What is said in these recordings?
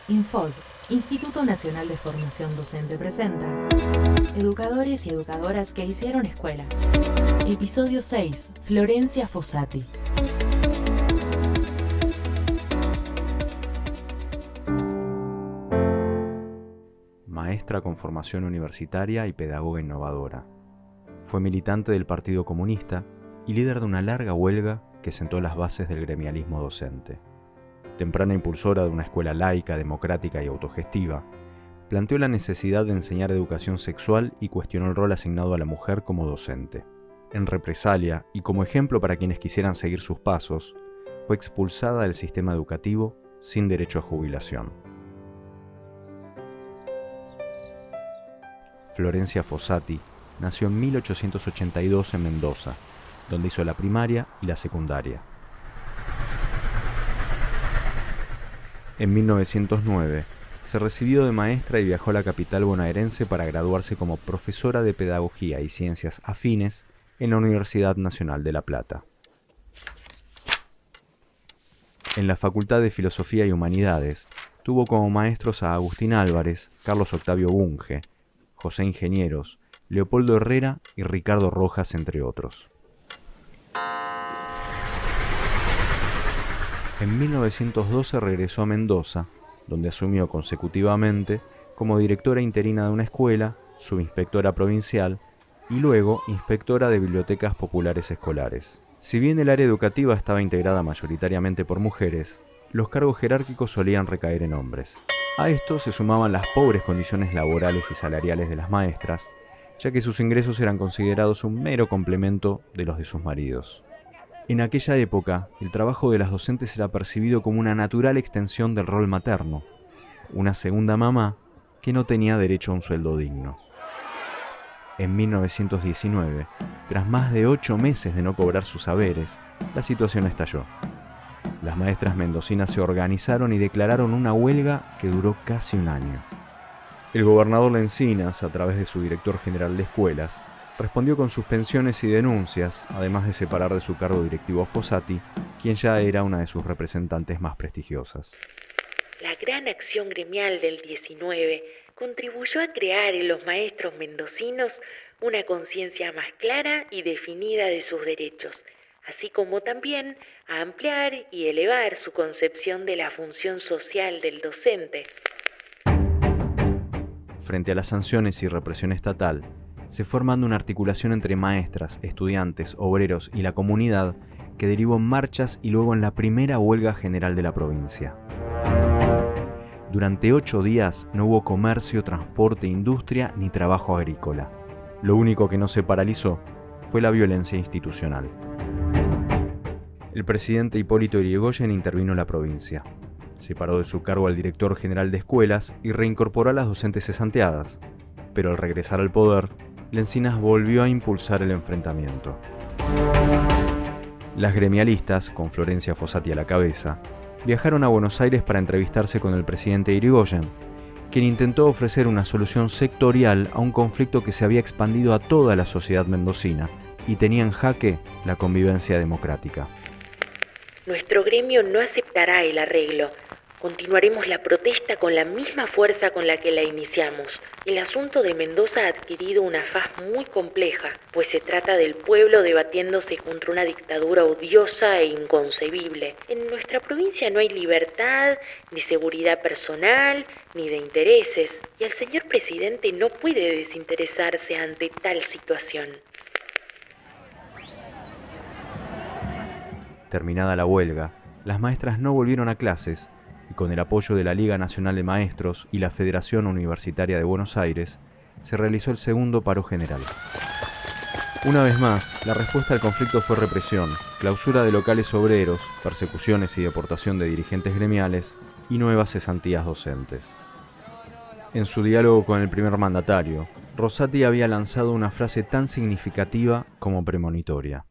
Infod, Instituto Nacional de Formación Docente presenta Educadores y educadoras que hicieron escuela. Episodio 6. Florencia Fossati. Maestra con formación universitaria y pedagoga innovadora. Fue militante del Partido Comunista y líder de una larga huelga que sentó las bases del gremialismo docente. Temprana impulsora de una escuela laica, democrática y autogestiva, planteó la necesidad de enseñar educación sexual y cuestionó el rol asignado a la mujer como docente. En represalia y como ejemplo para quienes quisieran seguir sus pasos, fue expulsada del sistema educativo sin derecho a jubilación. Florencia Fossati nació en 1882 en Mendoza, donde hizo la primaria y la secundaria. En 1909, se recibió de maestra y viajó a la capital bonaerense para graduarse como profesora de Pedagogía y Ciencias Afines en la Universidad Nacional de La Plata. En la Facultad de Filosofía y Humanidades, tuvo como maestros a Agustín Álvarez, Carlos Octavio Bunge, José Ingenieros, Leopoldo Herrera y Ricardo Rojas, entre otros. En 1912 regresó a Mendoza, donde asumió consecutivamente como directora interina de una escuela, subinspectora provincial y luego inspectora de bibliotecas populares escolares. Si bien el área educativa estaba integrada mayoritariamente por mujeres, los cargos jerárquicos solían recaer en hombres. A esto se sumaban las pobres condiciones laborales y salariales de las maestras, ya que sus ingresos eran considerados un mero complemento de los de sus maridos. En aquella época, el trabajo de las docentes era percibido como una natural extensión del rol materno, una segunda mamá que no tenía derecho a un sueldo digno. En 1919, tras más de 8 meses de no cobrar sus haberes, la situación estalló. Las maestras mendocinas se organizaron y declararon una huelga que duró casi un año. El gobernador Lencinas, a través de su director general de escuelas, respondió con suspensiones y denuncias, además de separar de su cargo directivo a Fossati, quien ya era una de sus representantes más prestigiosas. La gran acción gremial del 19 contribuyó a crear en los maestros mendocinos una conciencia más clara y definida de sus derechos, así como también a ampliar y elevar su concepción de la función social del docente. Frente a las sanciones y represión estatal, se fue armando una articulación entre maestras, estudiantes, obreros y la comunidad que derivó en marchas y luego en la primera huelga general de la provincia. Durante 8 días no hubo comercio, transporte, industria ni trabajo agrícola. Lo único que no se paralizó fue la violencia institucional. El presidente Hipólito Yrigoyen intervino en la provincia. Separó de su cargo al director general de escuelas y reincorporó a las docentes cesanteadas. Pero al regresar al poder, Lencinas volvió a impulsar el enfrentamiento. Las gremialistas, con Florencia Fossati a la cabeza, viajaron a Buenos Aires para entrevistarse con el presidente Yrigoyen, quien intentó ofrecer una solución sectorial a un conflicto que se había expandido a toda la sociedad mendocina y tenía en jaque la convivencia democrática. Nuestro gremio no aceptará el arreglo. Continuaremos la protesta con la misma fuerza con la que la iniciamos. El asunto de Mendoza ha adquirido una faz muy compleja, pues se trata del pueblo debatiéndose contra una dictadura odiosa e inconcebible. En nuestra provincia no hay libertad, ni seguridad personal, ni de intereses, y el señor presidente no puede desinteresarse ante tal situación. Terminada la huelga, las maestras no volvieron a clases y con el apoyo de la Liga Nacional de Maestros y la Federación Universitaria de Buenos Aires, se realizó el segundo paro general. Una vez más, la respuesta al conflicto fue represión, clausura de locales obreros, persecuciones y deportación de dirigentes gremiales y nuevas cesantías docentes. En su diálogo con el primer mandatario, Fossati había lanzado una frase tan significativa como premonitoria.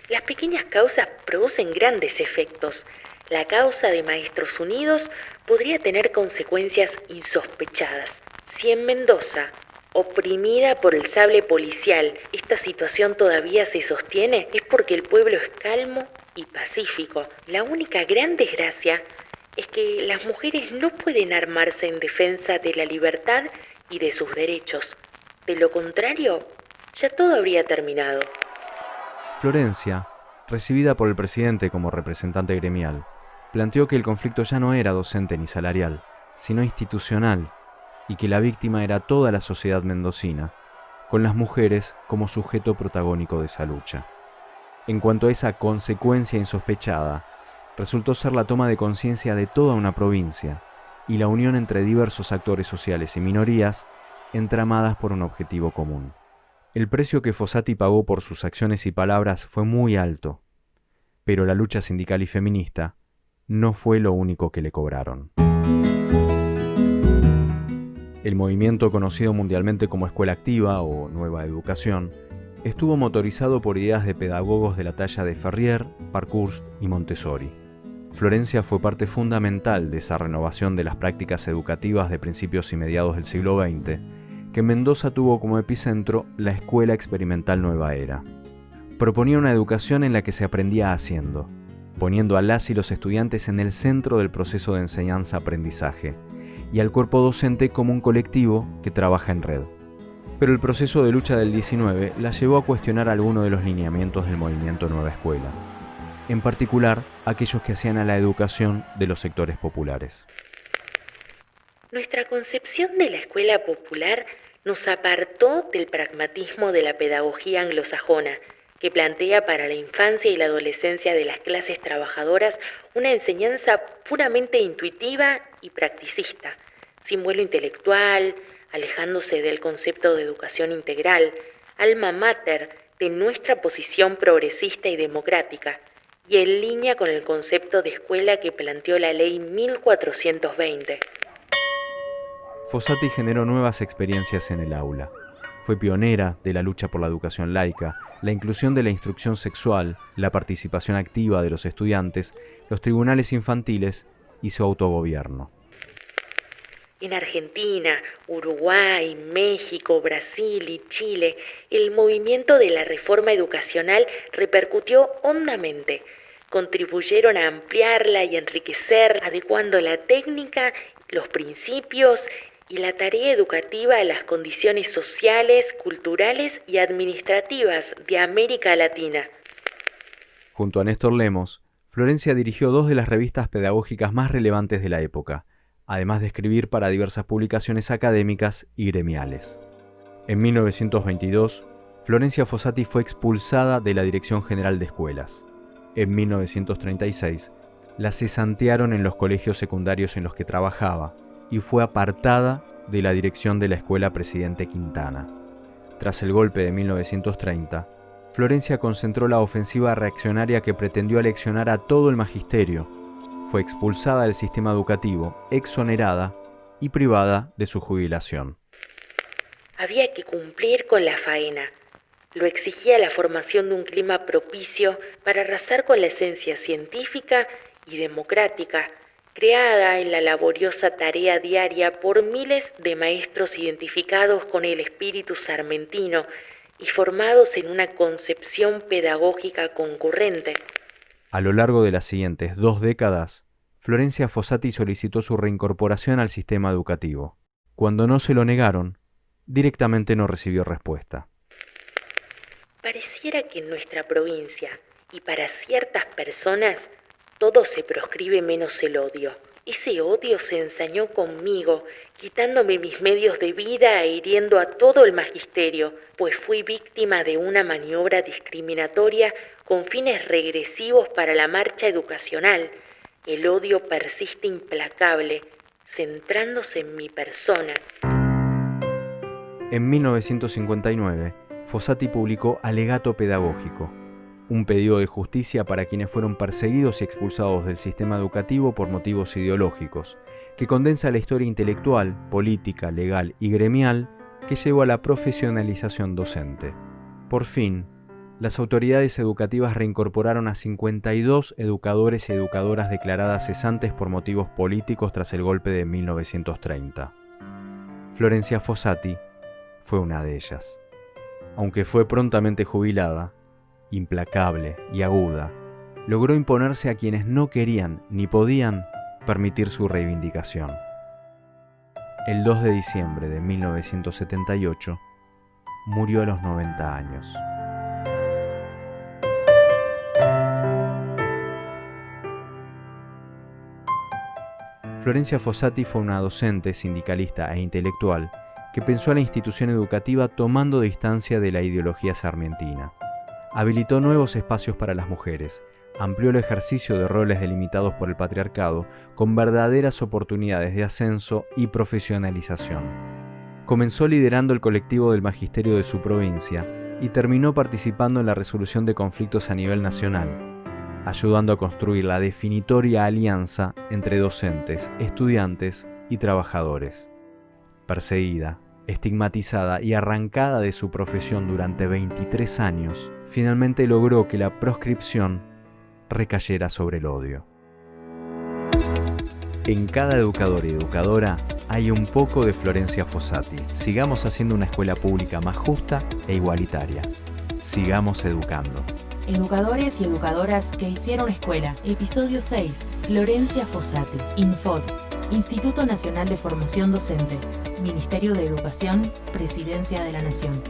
Las pequeñas causas producen grandes efectos. La causa de Maestros Unidos podría tener consecuencias insospechadas. Si en Mendoza, oprimida por el sable policial, esta situación todavía se sostiene, es porque el pueblo es calmo y pacífico. La única gran desgracia es que las mujeres no pueden armarse en defensa de la libertad y de sus derechos. De lo contrario, ya todo habría terminado. Florencia, recibida por el presidente como representante gremial, planteó que el conflicto ya no era docente ni salarial, sino institucional, y que la víctima era toda la sociedad mendocina, con las mujeres como sujeto protagónico de esa lucha. En cuanto a esa consecuencia insospechada, resultó ser la toma de conciencia de toda una provincia y la unión entre diversos actores sociales y minorías entramadas por un objetivo común. El precio que Fossati pagó por sus acciones y palabras fue muy alto, pero la lucha sindical y feminista no fue lo único que le cobraron. El movimiento conocido mundialmente como Escuela Activa o Nueva Educación estuvo motorizado por ideas de pedagogos de la talla de Ferrier, Parkhurst y Montessori. Florencia fue parte fundamental de esa renovación de las prácticas educativas de principios y mediados del siglo XX, que Mendoza tuvo como epicentro la Escuela Experimental Nueva Era. Proponía una educación en la que se aprendía haciendo, poniendo a las y los estudiantes en el centro del proceso de enseñanza-aprendizaje, y al cuerpo docente como un colectivo que trabaja en red. Pero el proceso de lucha del 19 la llevó a cuestionar algunos de los lineamientos del movimiento Nueva Escuela, en particular aquellos que hacían a la educación de los sectores populares. Nuestra concepción de la escuela popular nos apartó del pragmatismo de la pedagogía anglosajona, que plantea para la infancia y la adolescencia de las clases trabajadoras una enseñanza puramente intuitiva y practicista, sin vuelo intelectual, alejándose del concepto de educación integral, alma mater de nuestra posición progresista y democrática, y en línea con el concepto de escuela que planteó la Ley 1420. Fossati generó nuevas experiencias en el aula. Fue pionera de la lucha por la educación laica, la inclusión de la instrucción sexual, la participación activa de los estudiantes, los tribunales infantiles y su autogobierno. En Argentina, Uruguay, México, Brasil y Chile, el movimiento de la reforma educacional repercutió hondamente. Contribuyeron a ampliarla y enriquecer, adecuando la técnica, los principios y la tarea educativa a las condiciones sociales, culturales y administrativas de América Latina. Junto a Néstor Lemos, Florencia dirigió dos de las revistas pedagógicas más relevantes de la época, además de escribir para diversas publicaciones académicas y gremiales. En 1922, Florencia Fossati fue expulsada de la Dirección General de Escuelas. En 1936, la cesantearon en los colegios secundarios en los que trabajaba y fue apartada de la dirección de la Escuela Presidente Quintana. Tras el golpe de 1930, Florencia concentró la ofensiva reaccionaria que pretendió aleccionar a todo el magisterio. Fue expulsada del sistema educativo, exonerada y privada de su jubilación. Había que cumplir con la faena. Lo exigía la formación de un clima propicio para arrasar con la esencia científica y democrática, creada en la laboriosa tarea diaria por miles de maestros identificados con el espíritu sarmentino y formados en una concepción pedagógica concurrente. A lo largo de las siguientes 2 décadas, Florencia Fossati solicitó su reincorporación al sistema educativo. Cuando no se lo negaron, directamente no recibió respuesta. Pareciera que en nuestra provincia, y para ciertas personas, todo se proscribe menos el odio. Ese odio se ensañó conmigo, quitándome mis medios de vida e hiriendo a todo el magisterio, pues fui víctima de una maniobra discriminatoria con fines regresivos para la marcha educacional. El odio persiste implacable, centrándose en mi persona. En 1959, Fossati publicó Alegato Pedagógico, un pedido de justicia para quienes fueron perseguidos y expulsados del sistema educativo por motivos ideológicos, que condensa la historia intelectual, política, legal y gremial que llevó a la profesionalización docente. Por fin, las autoridades educativas reincorporaron a 52 educadores y educadoras declaradas cesantes por motivos políticos tras el golpe de 1930. Florencia Fossati fue una de ellas. Aunque fue prontamente jubilada, implacable y aguda, logró imponerse a quienes no querían ni podían permitir su reivindicación. El 2 de diciembre de 1978 murió a los 90 años. Florencia Fossati fue una docente, sindicalista e intelectual que pensó a la institución educativa tomando distancia de la ideología sarmientina. Habilitó nuevos espacios para las mujeres, amplió el ejercicio de roles delimitados por el patriarcado con verdaderas oportunidades de ascenso y profesionalización. Comenzó liderando el colectivo del magisterio de su provincia y terminó participando en la resolución de conflictos a nivel nacional, ayudando a construir la definitoria alianza entre docentes, estudiantes y trabajadores. Perseguida, estigmatizada y arrancada de su profesión durante 23 años, finalmente logró que la proscripción recayera sobre el odio. En cada educador y educadora hay un poco de Florencia Fossati. Sigamos haciendo una escuela pública más justa e igualitaria. Sigamos educando. Educadores y educadoras que hicieron escuela. Episodio 6. Florencia Fossati. Infod. Instituto Nacional de Formación Docente. Ministerio de Educación. Presidencia de la Nación.